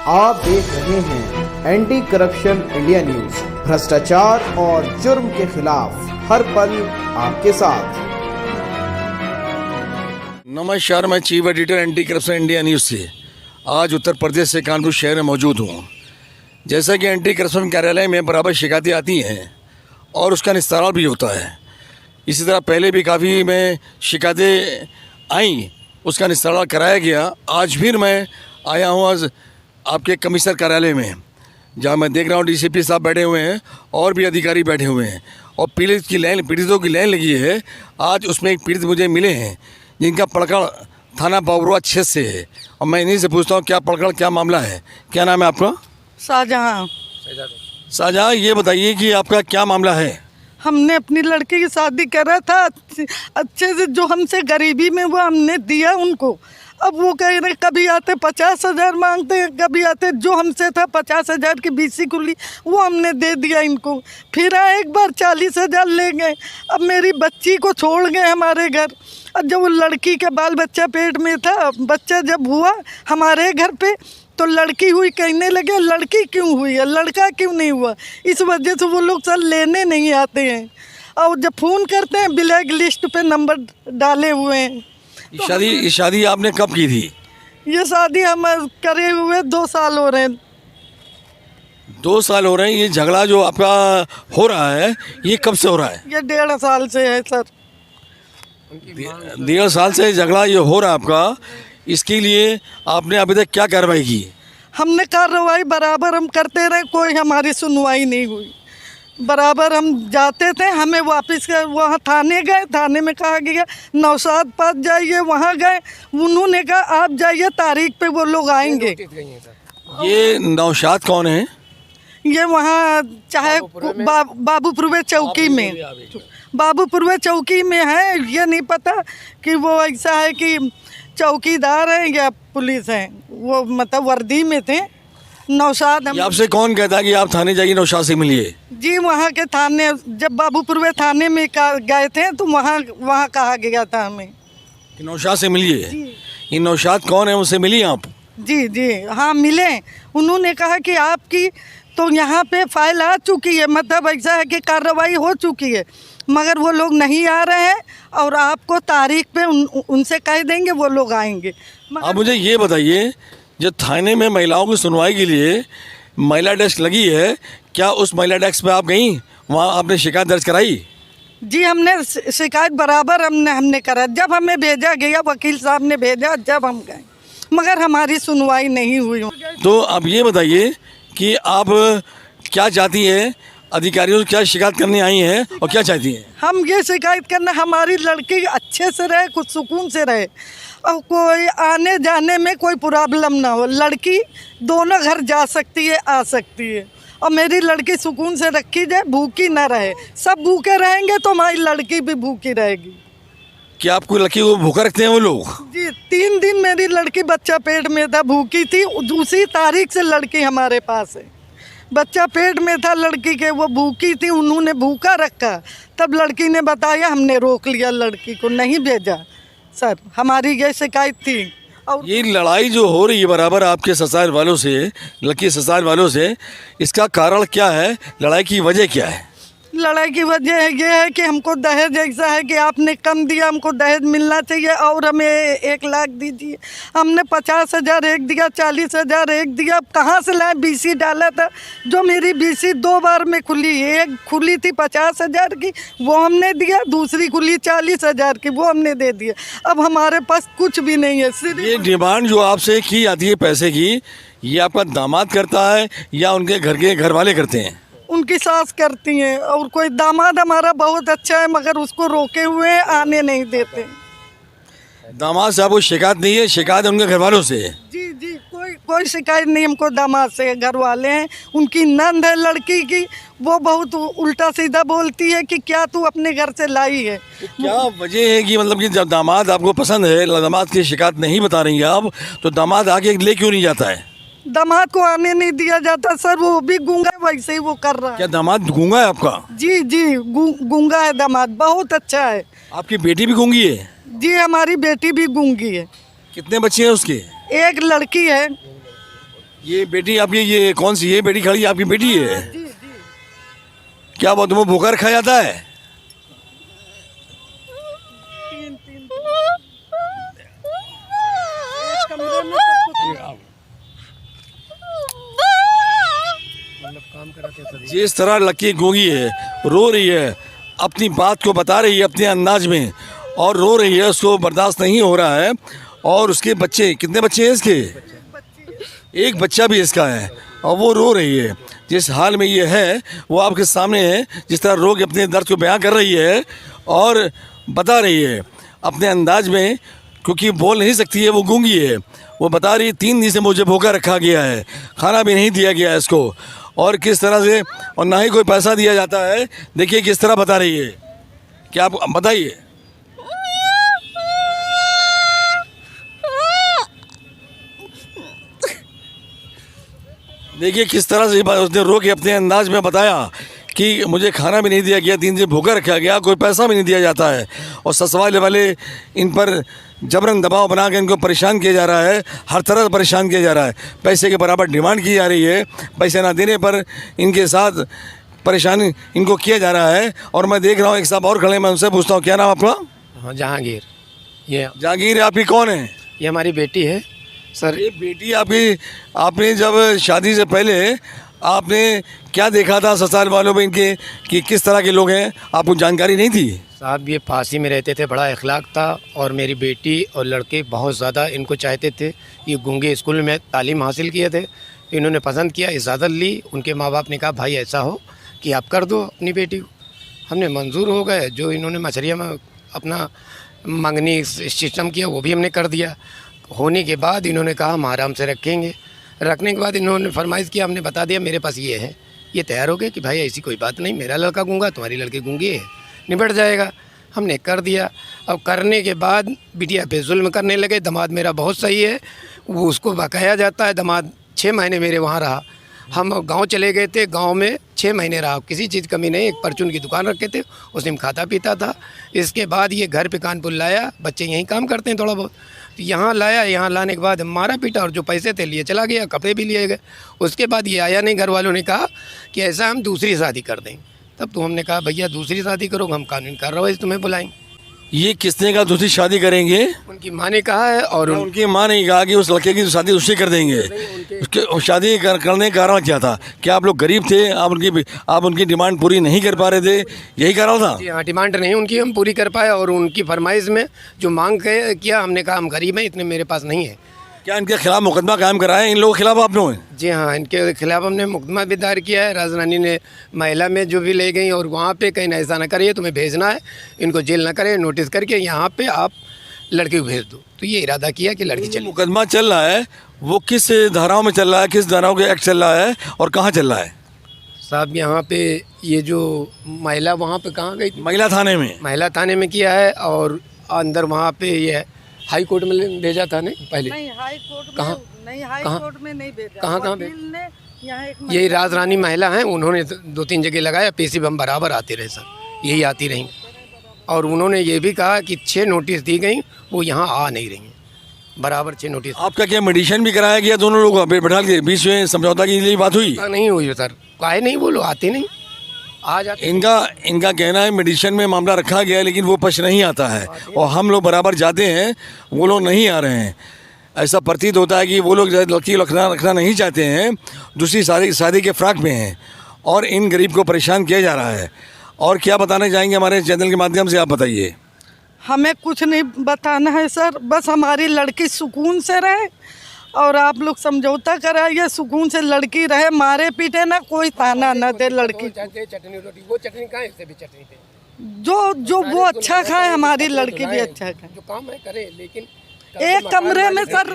आप देख रहे हैं एंटी करप्शन इंडिया न्यूज, भ्रष्टाचार और जुर्म के खिलाफ हर पल आपके साथ। नमस्कार, मैं chief editor anti corruption India news से आज उत्तर प्रदेश से कानपुर शहर में मौजूद हूँ। जैसा कि एंटी करप्शन कार्यालय में बराबर शिकायतें आती हैं और उसका निस्तारण भी होता है। इसी तरह पहले भी काफ़ी में शिकायतें आई, उसका निस्तारण कराया गया। आज फिर मैं आया हूँ आज आपके कमिश्नर कार्यालय में, जहाँ मैं देख रहा हूँ डीसीपी साहब बैठे हुए हैं और भी अधिकारी बैठे हुए हैं और पीड़ितों की लाइन लगी है। आज उसमें एक पीड़ित मुझे मिले हैं जिनका पड़कड़ थाना बाबुआ क्षेत्र से है और मैं इन्हीं से पूछता हूँ क्या पड़कड़, क्या मामला है। क्या नाम है आपका? शाहजहां। शाहजहां, ये बताइए कि आपका क्या मामला है? हमने अपनी लड़की की शादी करा था अच्छे से, जो हमसे गरीबी में वो हमने दिया उनको। अब वो कह रहे कभी आते 50,000 मांगते हैं, कभी आते जो हमसे था 50,000 की बीसी कुली वो हमने दे दिया इनको। फिर आए एक बार 40,000 ले गए। अब मेरी बच्ची को छोड़ गए हमारे घर। अब जब वो लड़की के बाल बच्चा पेट में था, बच्चा जब हुआ हमारे घर पे तो लड़की हुई, कहने लगे लड़की क्यों हुई है, लड़का क्यों नहीं हुआ। इस वजह से वो लोग सर लेने नहीं आते हैं और जब फ़ोन करते हैं ब्लैक लिस्ट पे नंबर डाले हुए हैं। ये शादी आपने कब की थी? ये शादी हम करे हुए 2 साल हो रहे हैं। 2 साल हो रहे हैं। ये झगड़ा जो आपका हो रहा है ये कब से हो रहा है? ये 1.5 साल से है सर। 1.5 साल से झगड़ा ये हो रहा है आपका। इसके लिए आपने अभी तक क्या कार्रवाई की? हमने कार्रवाई बराबर हम करते रहे, कोई हमारी सुनवाई नहीं हुई। बराबर हम जाते थे, हमें वापस वहाँ थाने गए, थाने में कहा गया नौशाद पास जाइए, वहाँ गए, उन्होंने कहा आप जाइए तारीख पे वो लोग आएंगे। ये नौशाद कौन है? ये वहाँ चाहे बाबूपुरवे चौकी में, बाबूपुरवे चौकी में है। ये नहीं पता कि वो ऐसा है कि चौकीदार हैं या पुलिस हैं, वो मतलब वर्दी में थे। नौशाद आपसे कौन कहता है कि आप थाने जाइए नौशाद से मिलिए? जी वहाँ के थाने, जब बाबूपुरवे थाने में गए थे तो वहाँ कहा गया था हमें कि नौशाद से मिलिए। ये नौशाद कौन है, उनसे मिलिए आप? जी जी हाँ मिले। उन्होंने कहा कि आपकी तो यहाँ पे फाइल आ चुकी है, मतलब ऐसा है कि कार्रवाई हो चुकी है, मगर वो लोग नहीं आ रहे हैं और आपको तारीख पे उनसे कह देंगे, वो लोग आएंगे। आप मुझे ये बताइए, जो थाने में महिलाओं की सुनवाई के लिए महिला डेस्क लगी है, क्या उस महिला डेस्क पे आप गई, वहाँ आपने शिकायत दर्ज कराई? जी हमने शिकायत बराबर हमने करा। जब हमें भेजा गया, वकील साहब ने भेजा, जब हम गए, मगर हमारी सुनवाई नहीं हुई। तो अब ये बताइए कि आप क्या चाहती हैं, अधिकारियों से क्या शिकायत करने आई हैं और क्या चाहती हैं? हम ये शिकायत करना, हमारी लड़की अच्छे से रहे, कुछ सुकून से रहे और कोई आने जाने में कोई प्रॉब्लम ना हो। लड़की दोनों घर जा सकती है, आ सकती है और मेरी लड़की सुकून से रखी जाए, भूखी ना रहे। सब भूखे रहेंगे तो हमारी लड़की भी भूखी रहेगी। क्या आपको लड़की को भूखा रखते हैं वो लोग? जी 3 दिन मेरी लड़की बच्चा पेट में था, भूखी थी। दूसरी तारीख से लड़की हमारे पास है, बच्चा पेट में था लड़की के, वो भूखी थी, उन्होंने भूखा रखा। तब लड़की ने बताया, हमने रोक लिया, लड़की को नहीं भेजा। सर हमारी ये शिकायत थी। और ये लड़ाई जो हो रही है बराबर आपके ससुराल वालों से, लड़की ससुराल वालों से, इसका कारण क्या है? लड़ाई की वजह क्या है? लड़ाई की वजह ये है कि हमको दहेज ऐसा है कि आपने कम दिया, हमको दहेज मिलना चाहिए और हमें 1 लाख दीजिए। हमने 50,000 एक दिया, 40,000 एक दिया। कहाँ से लाए? बीसी डाला था, जो मेरी बीसी 2 बार में खुली। एक खुली थी 50,000 की, वो हमने दिया, दूसरी खुली 40,000 की, वो हमने दे दिया। अब हमारे पास कुछ भी नहीं है। सिर्फ ये डिमांड जो आपसे की जाती है पैसे की, ये आपका दामाद करता है या उनके घर वाले करते हैं? उनकी सास करती हैं और कोई दामाद हमारा बहुत अच्छा है, मगर उसको रोके हुए हैं, आने नहीं देते। दामाद साहब को शिकायत नहीं है? शिकायत उनके घर वालों से है? जी जी कोई शिकायत नहीं हमको दामाद से। घर वाले हैं, उनकी नंद है लड़की की, वो बहुत उल्टा सीधा बोलती है कि क्या तू अपने घर से लाई है। तो क्या वजह है कि मतलब कि जब दामाद आपको पसंद है, दामाद की शिकायत नहीं बता रही हैं आप, तो दामाद आगे ले क्यों नहीं जाता है? दामाद को आने नहीं दिया जाता सर, वो भी गूंगा है, वैसे ही वो कर रहा है। क्या दामाद गूंगा है आपका? जी जी गूंगा है दामाद, बहुत अच्छा है। आपकी बेटी भी गूंगी है? जी हमारी बेटी भी गूंगी है। कितने बच्चे हैं उसके? एक लड़की है। ये बेटी आपकी, ये कौन सी, ये बेटी खड़ी है आपकी बेटी है? जी जी। क्या बात, तुम्हें भूखा रखा जाता है? तीन तीन एक कमरे में सब कुछ। जिस तरह लड़की गूंगी है, रो रही है, अपनी बात को बता रही है अपने अंदाज में, और रो रही है, उसको बर्दाश्त नहीं हो रहा है। और उसके बच्चे, कितने बच्चे हैं इसके? एक बच्चा भी इसका है, और वो रो रही है। जिस हाल में ये है वो आपके सामने है, जिस तरह रो के अपने दर्द को बयां कर रही है और बता रही है अपने अंदाज में, क्योंकि बोल नहीं सकती है, वो गूंगी है। वो बता रही है 3 दिन से मुझे भूखा रखा गया है, खाना भी नहीं दिया गया है इसको, और किस तरह से, और ना ही कोई पैसा दिया जाता है। देखिए किस तरह बता रही है। क्या आप बताइए। देखिए किस तरह से उसने रो के अपने अंदाज में बताया कि मुझे खाना भी नहीं दिया गया, 3 दिन भूखा रखा गया, कोई पैसा भी नहीं दिया जाता है, और ससुराल वाले इन पर जबरन दबाव बना के इनको परेशान किया जा रहा है, हर तरह से परेशान किया जा रहा है। पैसे के बराबर डिमांड की जा रही है, पैसे ना देने पर इनके साथ परेशान इनको किया जा रहा है। और मैं देख रहा हूँ एक साहब और खड़े, मैं उनसे पूछता हूँ, क्या नाम आपका? हाँ, जहांगीर। ये जहांगीर, आपकी कौन है? ये हमारी बेटी है सर। ये बेटी आपकी, आपने जब शादी से पहले आपने क्या देखा था ससुराल वालों में इनके, कि किस तरह के लोग हैं, आपको जानकारी नहीं थी? साहब ये फांसी में रहते थे, बड़ा अखलाक था, और मेरी बेटी और लड़के बहुत ज़्यादा इनको चाहते थे। ये गूंगे स्कूल में तालीम हासिल किए थे, इन्होंने पसंद किया, इजाज़त ली। उनके माँ बाप ने कहा भाई ऐसा हो कि आप कर दो अपनी बेटी को। हमने मंजूर हो गए। जो इन्होंने मछरिया में अपना मंगनी सिस्टम किया वो भी हमने कर दिया। होने के बाद इन्होंने कहा हम आराम से रखेंगे। रखने के बाद इन्होंने फरमाइश किया, हमने बता दिया मेरे पास ये है। ये तैयार हो गए कि भाई ऐसी कोई बात नहीं, मेरा लड़का गूंगा, तुम्हारी लड़की गूंगी है, निबट जाएगा। हमने कर दिया। अब करने के बाद बिटिया पे जुल्म करने लगे। दामाद मेरा बहुत सही है, वो उसको बकाया जाता है। दामाद 6 महीने मेरे वहाँ रहा। हम गांव चले गए थे, गांव में 6 महीने रहा, किसी चीज़ कमी नहीं। एक परचून की दुकान रखे थे, उसी में खाता पीता था। इसके बाद ये घर पे कानपुर लाया, बच्चे यहीं काम करते हैं थोड़ा बहुत, तो यहाँ लाया। यहाँ लाने के बाद मारा पीटा, और जो पैसे थे लिए चला गया, कपड़े भी लिए गए। उसके बाद ये आया नहीं। घर वालों ने कहा कि ऐसा हम दूसरी शादी कर दें। तब तो हमने कहा भैया दूसरी शादी करो, हम कानूनी कार्रवाई तुम्हें बुलाएंगे। ये किसने कहा दूसरी शादी करेंगे? उनकी माँ ने कहा है। और उनकी माँ ने कहा कि उस लड़के की शादी उससे कर देंगे। उसके शादी करने का कारण क्या था? क्या आप लोग गरीब थे, आप उनकी डिमांड पूरी नहीं कर पा रहे थे, यही कारण था? जी हाँ, डिमांड नहीं उनकी हम पूरी कर पाए, और उनकी फरमाइश में जो मांग किया, हमने कहा हम गरीब हैं, इतने मेरे पास नहीं है। क्या इनके खिलाफ मुकदमा कायम कराया इन लोगों के खिलाफ आप लोगों ने? जी हाँ, इनके खिलाफ हमने मुकदमा भी दायर किया है। राजरानी ने महिला में जो भी ले गई, और वहाँ पे कहीं ऐसा ना करिए, तुम्हें भेजना है, इनको जेल ना करे, नोटिस करके यहाँ पे आप लड़की को भेज दो। तो ये इरादा किया कि लड़की चली। मुकदमा चल रहा है, वो किस धाराओं में चल रहा है, किस धाराओं के एक्ट चल रहा है और कहाँ चल रहा है? साहब यहाँ पे ये जो महिला वहाँ पे कहाँ गई थी? महिला थाने में। महिला थाने में किया है, और अंदर वहाँ पे ये हाई कोर्ट में भेजा था नहीं पहले? नहीं, हाई कोर्ट में कहाँ? नहीं, हाई कहाँ? कोर्ट में नहीं भेजा। कहाँ वकील ने यहाँ एक यही राजरानी महिला हैं, उन्होंने 2-3 जगह लगाया, पेशी हम बराबर आते रहे सर, यही आती रहीं। और उन्होंने ये भी कहा कि 6 नोटिस दी गई, वो यहाँ आ नहीं रही, बराबर 6 नोटिस। आपका क्या मेडिसिन भी कराया गया? दोनों लोग बैठा के बीच में समझौता की लिए बात हुई? नहीं हुई सर, काहे नहीं, वो लोग आते नहीं, आ जाते। इनका कहना है मेडिसिन में मामला रखा गया है, लेकिन वो पक्ष नहीं आता है, और हम लोग बराबर जाते हैं, वो लोग नहीं आ रहे हैं। ऐसा प्रतीत होता है कि वो लोग लड़की रखना नहीं चाहते हैं, दूसरी शादी के फ्राक में हैं, और इन गरीब को परेशान किया जा रहा है। और क्या बताना चाहेंगे हमारे चैनल के माध्यम से, आप बताइए। हमें कुछ नहीं बताना है सर, बस हमारी लड़की सुकून से रहे, और आप लोग समझौता कराइए, सुकून से लड़की रहे, मारे पीटे ना, कोई ताना न दे लड़की। चटनी रोटी, वो चटनी कहाँ है? इससे भी चटनी पे जो वो अच्छा खाए, हमारी लड़की भी अच्छा खाए। जो काम है करे, लेकिन एक कमरे में सर,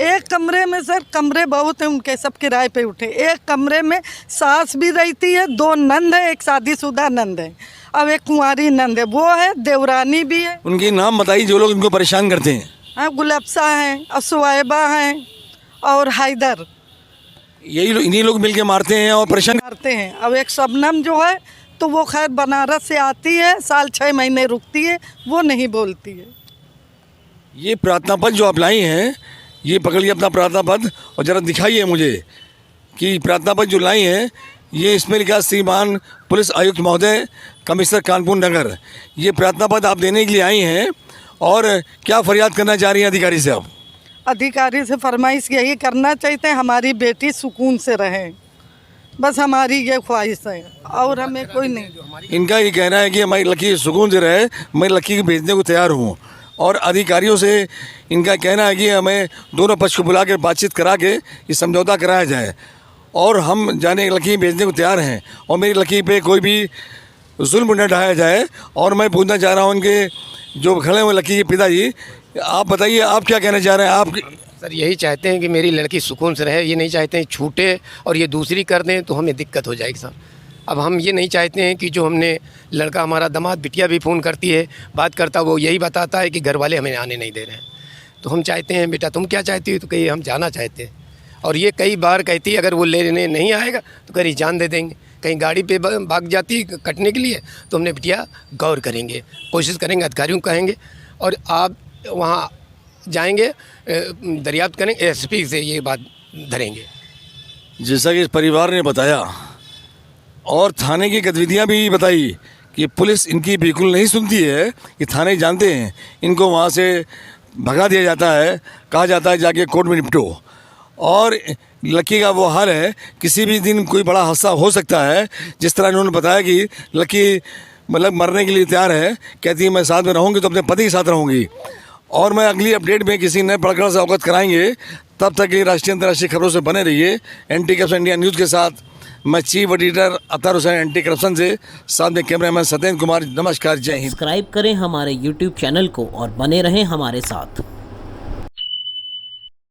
एक कमरे में सर, कमरे बहुत हैं उनके, सब किराए पे उठे। एक कमरे में सास भी रहती है, 2 नंद है, एक शादीशुदा नंद है, अब एक कुंवारी नंद है, वो है, देवरानी भी है। उनके नाम बताइए जो लोग इनको परेशान करते हैं। हाँ, गुलबसा हैं, असुआबा हैं, और हैदर। इन्हीं लोग मिलके मारते हैं और परेशान करते हैं। अब एक शबनम जो है, तो वो खैर बनारस से आती है, साल 6 महीने रुकती है, वो नहीं बोलती है। ये प्रार्थना पत्र जो आप लाई हैं, ये पकड़िए अपना प्रार्थना पत्र और ज़रा दिखाइए मुझे कि प्रार्थना पत्र जो लाई हैं ये इसमें लिखा श्रीमान पुलिस आयुक्त महोदय कमिश्नर कानपुर नगर, ये प्रार्थना पत्र आप देने के लिए आई हैं और क्या फरियाद करना चाह रही हैं अधिकारी से आप? अधिकारी से फरमाइश यही करना चाहते हैं हमारी बेटी सुकून से रहे, बस हमारी ये ख्वाहिश है और हमें कोई नहीं। इनका ये कहना है कि हमारी लड़की सुकून से रहे, मैं लड़की को भेजने को तैयार हूँ और अधिकारियों से इनका कहना है कि हमें दोनों पक्ष को बुला कर बातचीत करा के ये समझौता कराया जाए और हम जाने लड़की भेजने को तैयार हैं और मेरी लड़की पे कोई भी जुल्म न ढाया जाए। और मैं पूछना चाह रहा हूँ उनके जो खड़े हुए लड़की के पिताजी, आप बताइए आप क्या कहना चाह रहे हैं? आप सर यही चाहते हैं कि मेरी लड़की सुकून से रहे, ये नहीं चाहते हैं छूटे और ये दूसरी कर दें तो हमें दिक्कत हो जाएगी सर। अब हम ये नहीं चाहते हैं कि जो हमने लड़का हमारा दामाद बिटिया भी फ़ोन करती है बात करता, वो यही बताता है कि घर वाले हमें आने नहीं दे रहे हैं। तो हम चाहते हैं बेटा तुम क्या चाहती हो, तो कहीं हम जाना चाहते हैं। और ये कई बार कहती है अगर वो लेने नहीं आएगा तो कहीं जान दे देंगे, कहीं गाड़ी पे भाग जाती है कटने के लिए तो हमने बिटिया गौर करेंगे, कोशिश करेंगे, अधिकारियों को कहेंगे और आप वहाँ जाएंगे दरियाफ्त करेंगे, एसपी से ये बात धरेंगे। जैसा कि इस परिवार ने बताया और थाने की गतिविधियां भी बताई कि पुलिस इनकी बिल्कुल नहीं सुनती है, ये थाने जानते हैं, इनको वहाँ से भगा दिया जाता है, कहा जाता है जाके कोर्ट में निपटो। और लड़की का वो हाल है किसी भी दिन कोई बड़ा हादसा हो सकता है। जिस तरह इन्होंने बताया कि लड़की मतलब मरने के लिए तैयार है, कहती है मैं साथ में रहूँगी तो अपने पति के साथ रहूँगी। और मैं अगली अपडेट में किसी नए प्रकरण से अवगत कराएंगे। तब तक ये राष्ट्रीय अंतर्राष्ट्रीय खबरों से बने रहिए एंटी करप्शन इंडिया न्यूज़ के साथ। मैं चीफ एडिटर अतर हुसैन एंटी करप्शन से, साथ में कैमरामैन सत्येंद्र कुमार। नमस्कार, जय हिंद। सब्सक्राइब करें हमारे YouTube चैनल को और बने रहें हमारे साथ।